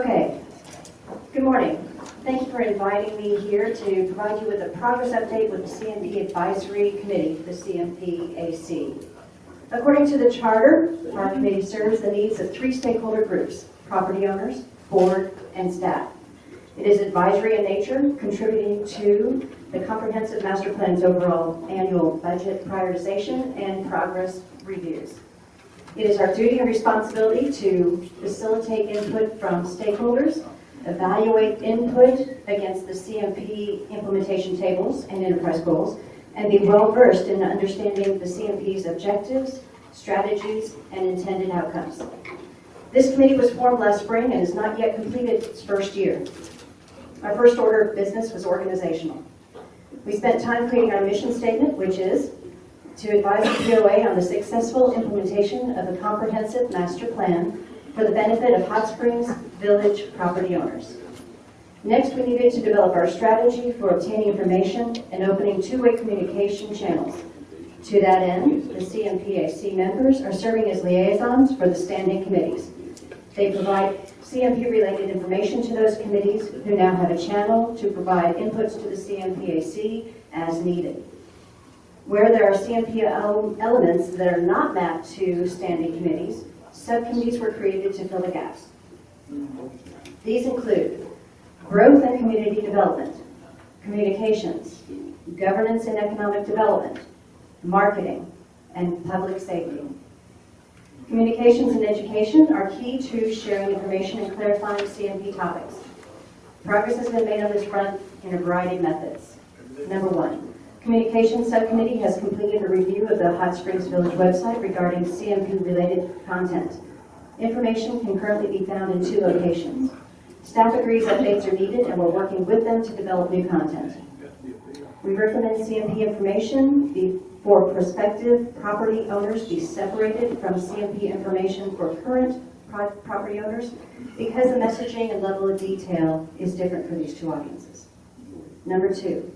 Okay, good morning. Thank you for inviting me here to provide you with a progress update with the CMP Advisory Committee, the CMPAC. According to the charter, our committee serves the needs of three stakeholder groups: property owners, board, and staff. It is advisory in nature, contributing to the comprehensive master plan's overall annual budget prioritization and progress reviews. It is our duty and responsibility to facilitate input from stakeholders, evaluate input against the CMP implementation tables and enterprise goals, and be well-versed in understanding the CMP's objectives, strategies, and intended outcomes. This committee was formed last spring and has not yet completed its first year. Our first order of business was organizational. We spent time creating our mission statement, which is to advise the POA on the successful implementation of a comprehensive master plan for the benefit of Hot Springs Village property owners. Next, we needed to develop our strategy for obtaining information and opening two-way communication channels. To that end, the CMPAC members are serving as liaisons for the standing committees. They provide CMP-related information to those committees who now have a channel to provide inputs to the CMPAC as needed. Where there are CMP elements that are not mapped to standing committees, subcommittees were created to fill the gaps. These include growth and community development, communications, governance and economic development, marketing, and public safety. Communications and education are key to sharing information and clarifying CMP topics. Progress has been made on this front in a variety of methods. Number one, Communications Subcommittee has completed a review of the Hot Springs Village website regarding CMP-related content. Information can currently be found in 2 locations. Staff agrees updates are needed, and we're working with them to develop new content. We recommend CMP information for prospective property owners be separated from CMP information for current property owners because the messaging and level of detail is different for these 2 audiences. Number 2,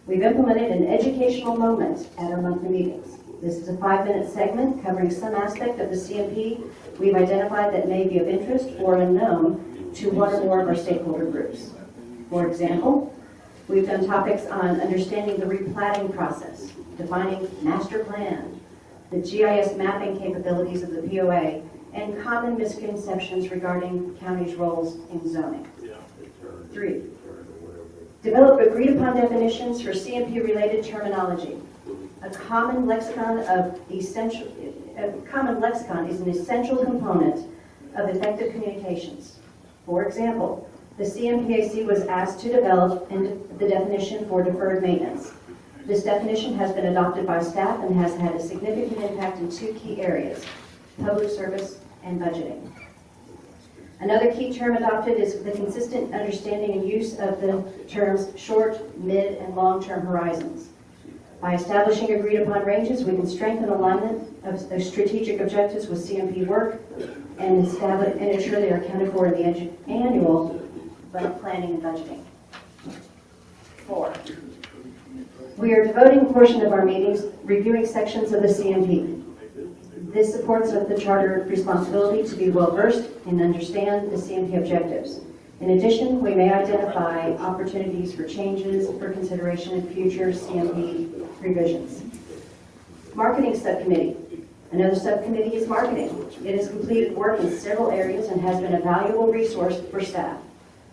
we've implemented an educational moment at our monthly meetings. This is a 5-minute segment covering some aspect of the CMP we've identified that may be of interest or unknown to one or more of our stakeholder groups. For example, we've done topics on understanding the replatting process, defining master plan, the GIS mapping capabilities of the POA, and common misconceptions regarding counties' roles in zoning. 3, develop agreed-upon definitions for CMP-related terminology. A common lexicon is an essential component of effective communications. For example, the CMPAC was asked to develop the definition for deferred maintenance. This definition has been adopted by staff and has had a significant impact in 2 key areas: public service and budgeting. Another key term adopted is the consistent understanding and use of the terms short, mid, and long-term horizons. By establishing agreed-upon ranges, we can strengthen alignment of the strategic objectives with CMP work and ensure they are accounted for in the annual planning and budgeting. 4, we are devoting a portion of our meetings reviewing sections of the CMP. This supports the charter responsibility to be well-versed and understand the CMP objectives. In addition, we may identify opportunities for changes for consideration in future CMP revisions. Marketing Subcommittee. Another subcommittee is marketing. It has completed work in several areas and has been a valuable resource for staff.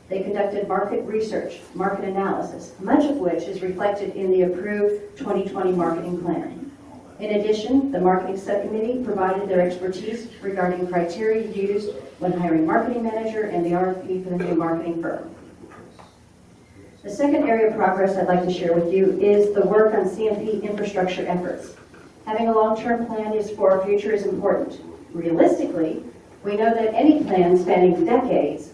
They conducted market research, market analysis, much of which is reflected in the approved 2020 marketing plan. In addition, the Marketing Subcommittee provided their expertise regarding criteria used when hiring marketing manager and the RFP for the new marketing firm. The second area of progress I'd like to share with you is the work on CMP infrastructure efforts. Having a long-term plan for our future is important. Realistically, we know that any plan spanning decades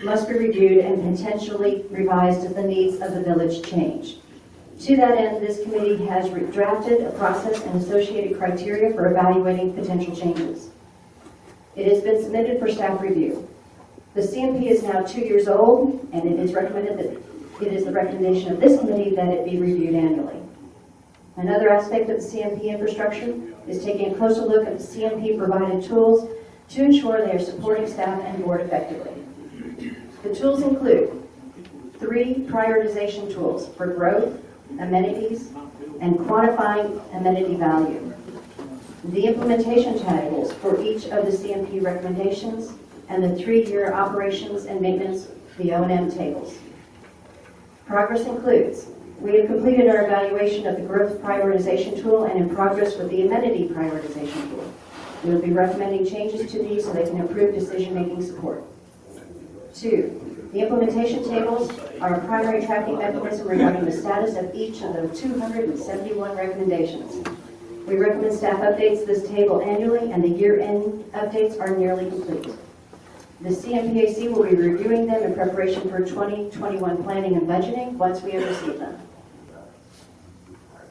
must be reviewed and potentially revised as the needs of the village change. To that end, this committee has drafted a process and associated criteria for evaluating potential changes. It has been submitted for staff review. The CMP is now 2 years old, and it is recommended that it is the recommendation of this committee that it be reviewed annually. Another aspect of the CMP infrastructure is taking a closer look at the CMP provided tools to ensure they are supporting staff and board effectively. The tools include 3 prioritization tools for growth, amenities, and quantifying amenity value. The implementation tables for each of the CMP recommendations, and the 3-year operations and maintenance, the O&M tables. Progress includes, we have completed our evaluation of the growth prioritization tool and in progress with the amenity prioritization tool. We will be recommending changes to these so they can improve decision-making support. 2, the implementation tables are a primary tracking mechanism regarding the status of each of the 271 recommendations. We recommend staff updates this table annually, and the year-end updates are nearly complete. The CMPAC will be reviewing them in preparation for 2021 planning and budgeting once we have received them.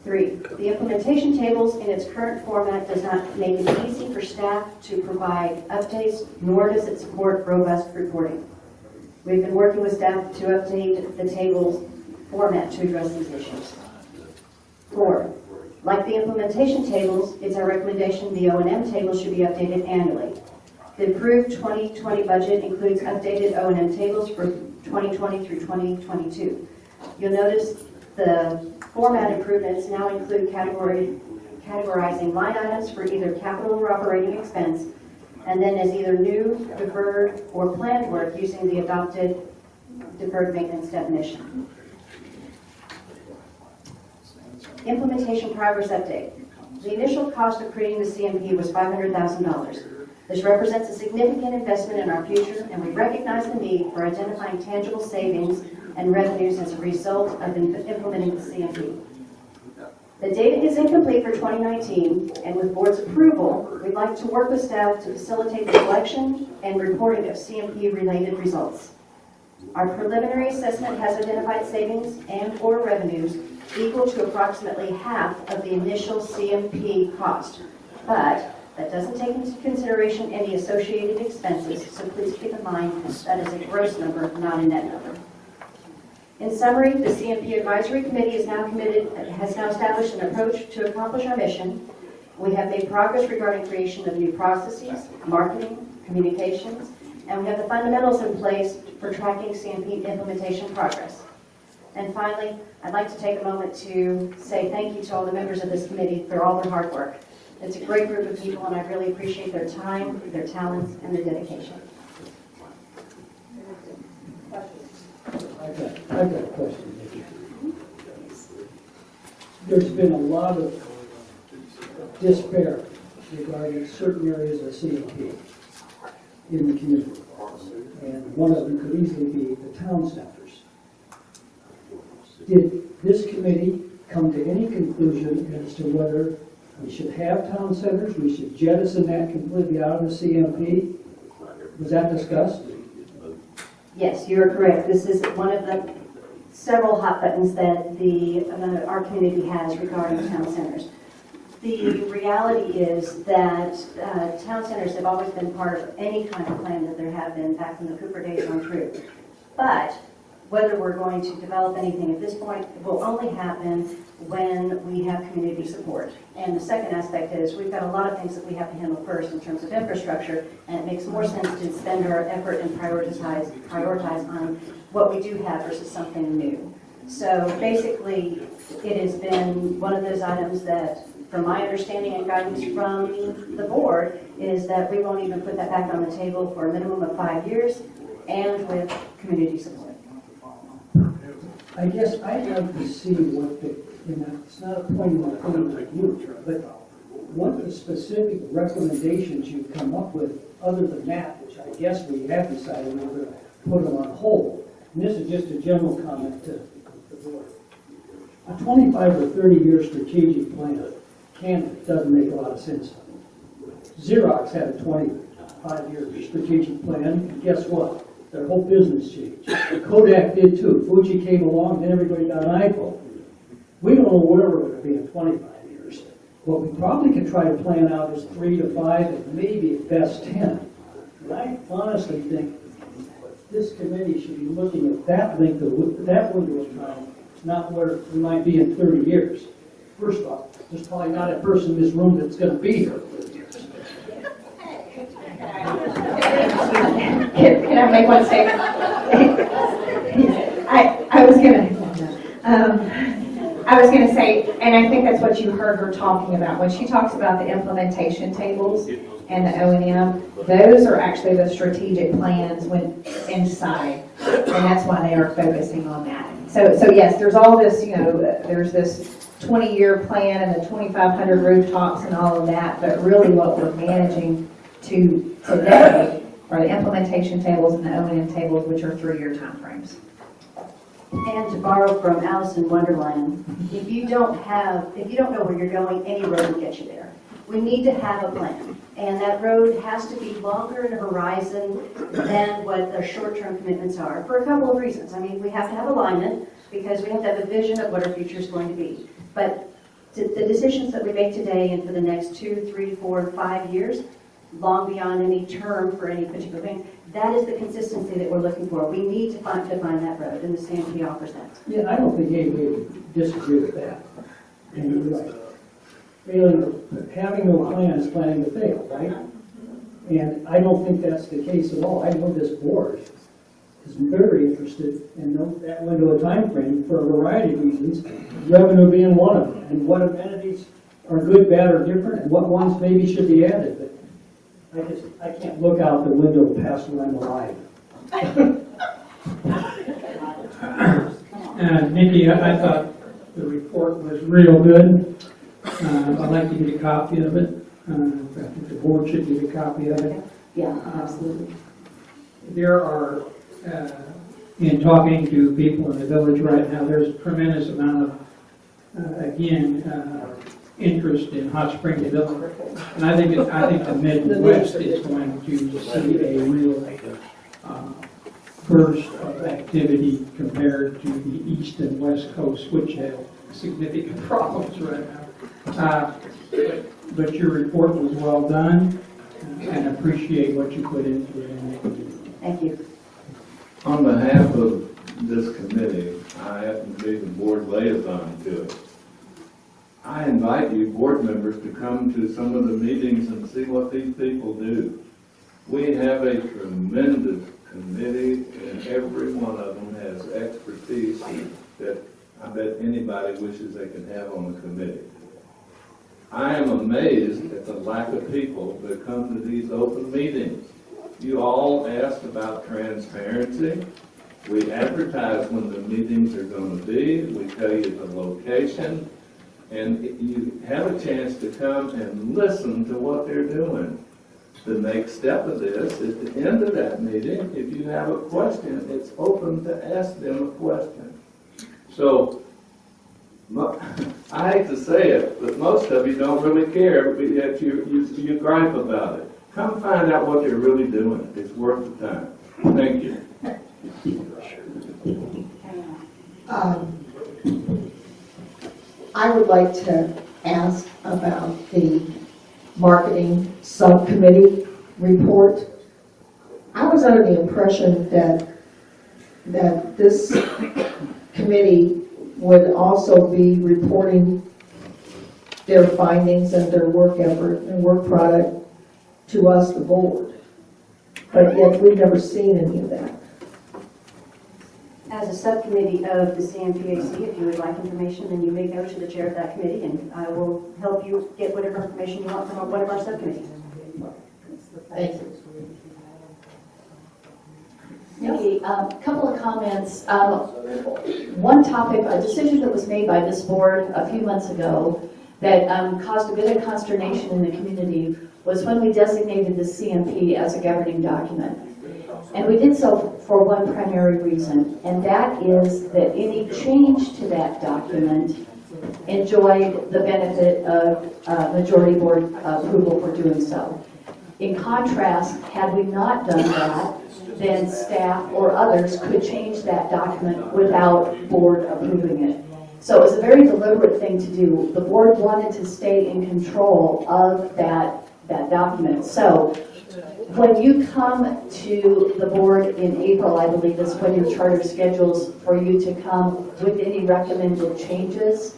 3, the implementation tables in its current format does not make it easy for staff to provide updates, nor does it support robust reporting. We've been working with staff to update the tables format to address these issues. 4, like the implementation tables, it's our recommendation the O&M tables should be updated annually. The approved 2020 budget includes updated O&M tables for 2020 through 2022. You'll notice the format improvements now include categorizing line items for either capital or operating expense, and then as either new, deferred, or planned work using the adopted deferred maintenance definition. Implementation progress update. The initial cost of creating the CMP was $500,000. This represents a significant investment in our future, and we recognize the need for identifying tangible savings and revenues as a result of implementing the CMP. The data is incomplete for 2019, and with board's approval, we'd like to work with staff to facilitate the collection and reporting of CMP-related results. Our preliminary assessment has identified savings and/or revenues equal to approximately half of the initial CMP cost, but that doesn't take into consideration any associated expenses, so please keep in mind that is a gross number, not a net number. In summary, the CMP Advisory Committee is now has now established an approach to accomplish our mission. We have made progress regarding creation of new processes, marketing, communications, and we have the fundamentals in place for tracking CMP implementation progress. And finally, I'd like to take a moment to say thank you to all the members of this committee for all their hard work. It's a great group of people, and I really appreciate their time, their talents, and their dedication. I've got a question, Nikki. There's been a lot of despair regarding certain areas of CMP in the community, and one of them could easily be the town centers. Did this committee come to any conclusion as to whether we should have town centers, we should jettison that completely out of the CMP? Was that discussed? Yes, you're correct. This is one of the several hot buttons that our community has regarding town centers. The reality is that town centers have always been part of any kind of plan that there have been back from the Cooper days on through. But whether we're going to develop anything at this point will only happen when we have community support. And the second aspect is we've got a lot of things that we have to handle first in terms of infrastructure, and it makes more sense to spend our effort and prioritize on what we do have versus something new. So basically, it has been one of those items that, from my understanding and guidance from the board, is that we won't even put that back on the table for a minimum of 5 years and with community support. I guess I'd like to see what the, it's not a point of opinion with you, but what the specific recommendations you've come up with other than that, which I guess we have decided we're going to put them on hold. And this is just a general comment to the board. A 25 or 30-year strategic plan doesn't make a lot of sense. Xerox had a 25-year strategic plan, and guess what? Their whole business changed. Kodak did too. Fuji came along, and everybody got an iPhone. We don't know where we're going to be in 25 years. What we probably can try to plan out is 3 to 5, and maybe at best 10. And I honestly think this committee should be looking at that window of time, not where we might be in 30 years. First off, there's probably not a person in this room that's going to be here. Can I make one statement? I was gonna say, and I think that's what you heard her talking about, when she talks about the implementation tables and the O&M, those are actually the strategic plans when inside, and that's why they are focusing on that. So yes, there's all this, there's this 20-year plan and the 2,500 rooftops and all of that, but really what we're managing to today are the implementation tables and the O&M tables, which are 3-year timeframes. And to borrow from Alice in Wonderland, if you don't know where you're going, any road will get you there. We need to have a plan, and that road has to be longer in horizon than what the short-term commitments are, for a couple of reasons. I mean, we have to have alignment, because we have to have a vision of what our future is going to be. But the decisions that we make today and for the next 2, 3, 4, 5 years, long beyond any term for any particular thing, that is the consistency that we're looking for. We need to find that road, and the CMP offers that. Yeah, I don't think anybody would disagree with that. And you're right. Having no plan is planning to fail, right? And I don't think that's the case at all. I know this board is very interested in that window of time frame for a variety of reasons, revenue being one of them, and what amenities are good, bad, or different, and what ones maybe should be added. But I can't look out the window past when I'm alive. Nikki, I thought the report was real good. I'd like to get a copy of it. I think the board should get a copy of it. Yeah, absolutely. There are, in talking to people in the village right now, there's a tremendous amount of, interest in Hot Springs Village. And I think the Midwest is going to see a real burst of activity compared to the East and West Coast, which have significant problems right now. But your report was well done, and appreciate what you put into it. Thank you. On behalf of this committee, I happen to be the board liaison to it. I invite you, board members, to come to some of the meetings and see what these people do. We have a tremendous committee, and every one of them has expertise that I bet anybody wishes they could have on the committee. I am amazed at the lack of people that come to these open meetings. You all asked about transparency. We advertise when the meetings are going to be. We tell you the location. And you have a chance to come and listen to what they're doing. The next step of this is at the end of that meeting, if you have a question, it's open to ask them a question. So, I hate to say it, but most of you don't really care, but yet you gripe about it. Come find out what they're really doing. It's worth the time. Thank you. I would like to ask about the marketing subcommittee report. I was under the impression that this committee would also be reporting their findings and their work effort and work product to us, the board. But yet we've never seen any of that. As a subcommittee of the CMPAC, if you would like information, then you may go to the chair of that committee, and I will help you get whatever information you want from one of our subcommittees. Thank you. Nikki, a couple of comments. One topic, a decision that was made by this board a few months ago that caused a bit of consternation in the community was when we designated the CMP as a governing document. And we did so for one primary reason, and that is that any change to that document enjoyed the benefit of majority board approval for doing so. In contrast, had we not done that, then staff or others could change that document without board approving it. So it was a very deliberate thing to do. The board wanted to stay in control of that document. So when you come to the board in April, I believe is when your charter schedules for you to come with any recommended changes.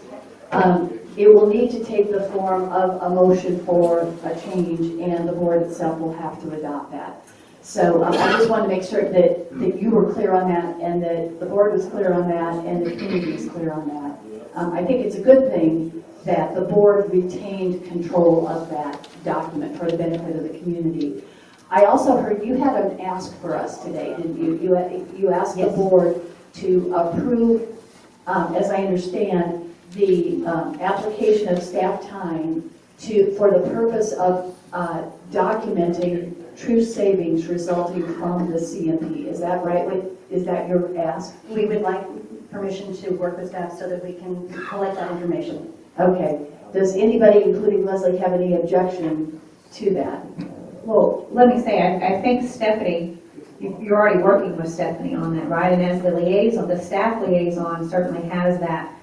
It will need to take the form of a motion for a change, and the board itself will have to adopt that. So I just wanted to make sure that you were clear on that, and that the board was clear on that, and the community is clear on that. I think it's a good thing that the board retained control of that document for the benefit of the community. I also heard you had an ask for us today, didn't you? You asked the board to approve, as I understand, the application of staff time for the purpose of documenting true savings resulting from the CMP. Is that right? Is that your ask? We would like permission to work with staff so that we can collect that information. Okay. Does anybody, including Leslie, have any objection to that? Well, let me say, I think Stephanie, you're already working with Stephanie on that, right? And as the liaison, the staff liaison certainly has that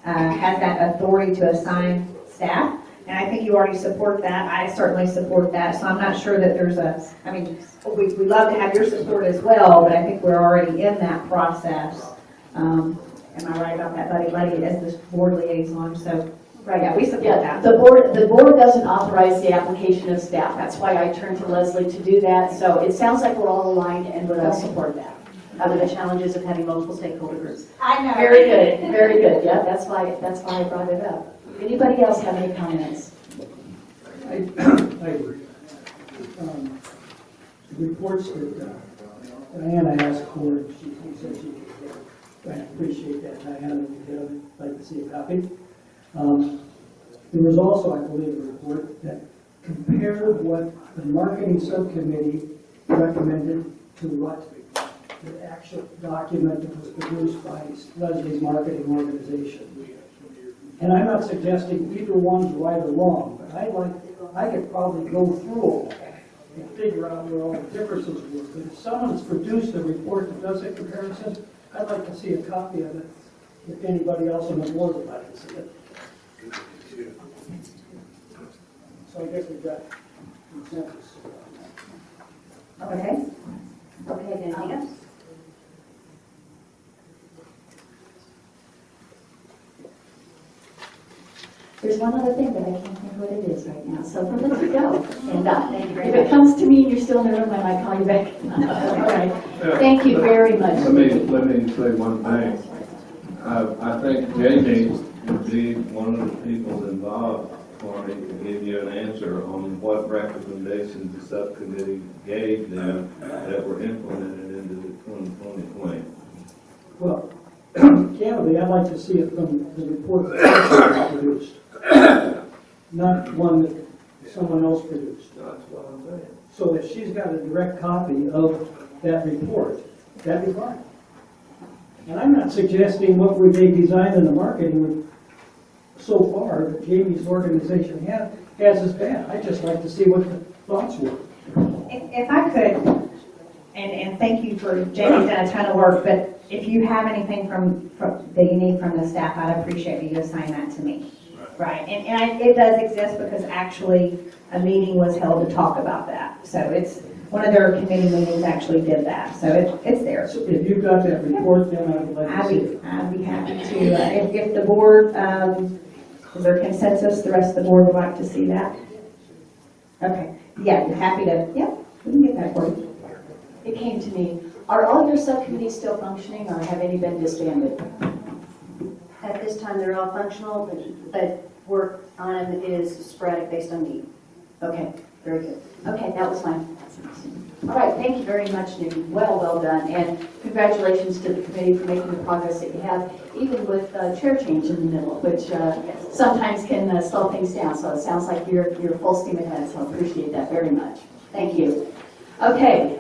authority to assign staff. And I think you already support that. I certainly support that. So I'm not sure that there's we love to have your support as well, but I think we're already in that process. Am I right about that, Buddy, as the board liaison? So, right, yeah, we support that. The board doesn't authorize the application of staff. That's why I turned to Leslie to do that. So it sounds like we're all aligned and we'll support that. Other the challenges of having multiple stakeholder groups. I know. Very good, very good. Yeah, that's why I brought it up. Anybody else have any comments? I agree. The reports that Diana asked for, she said she could get. I appreciate that, Diana. I'd like to see a copy. There was also, I believe, a report that compared what the marketing subcommittee recommended to what the actual document that was produced by Leslie's marketing organization. And I'm not suggesting either one's right or wrong, but I could probably go through all that and figure out where all the differences were. But if someone's produced a report that does a comparison, I'd like to see a copy of it, if anybody else on the board would like to see it. So I guess we've got consensus on that. Okay. Okay, anything else? There's one other thing, but I can't think what it is right now, so we'll let you go. And Thank you very if much. it comes to me and you're still in the room, I might call you back. All right. Thank you very much. Let me say one thing. I think Jamie would be one of the people involved for me to give you an answer on what recommendations the subcommittee gave them that were implemented into the 2020 plan. Well, candidly, I'd like to see it from the report that Lesley produced, not one that someone else produced. That's what I'm saying. So if she's got a direct copy of that report, that'd be fine. And I'm not suggesting what they designed in the marketing so far that Jamie's organization has is bad. I'd just like to see what the thoughts were. If I could, and thank you for, Jamie's done a ton of work, but if you have anything that you need from the staff, I'd appreciate you assign that to me. Right, and it does exist because actually a meeting was held to talk about that. So it's, one of their committee meetings actually did that, so it's there. So if you've got that report, then I'd like to see it. I'd be happy to, if the board, is there consensus, the rest of the board would like to see that? Okay, yeah, happy to, yeah, we can get that for you. It came to me. Are all your subcommittees still functioning, or have any been disbanded? At this time, they're all functional, but work on them is sporadic based on need. Okay, very good. Okay, that was mine. All right, thank you very much, Nikki. Well done, and congratulations to the committee for making the progress that you have, even with chair change in the middle, which sometimes can slow things down. So it sounds like you're full steam ahead. So I appreciate that very much. Thank you. Okay.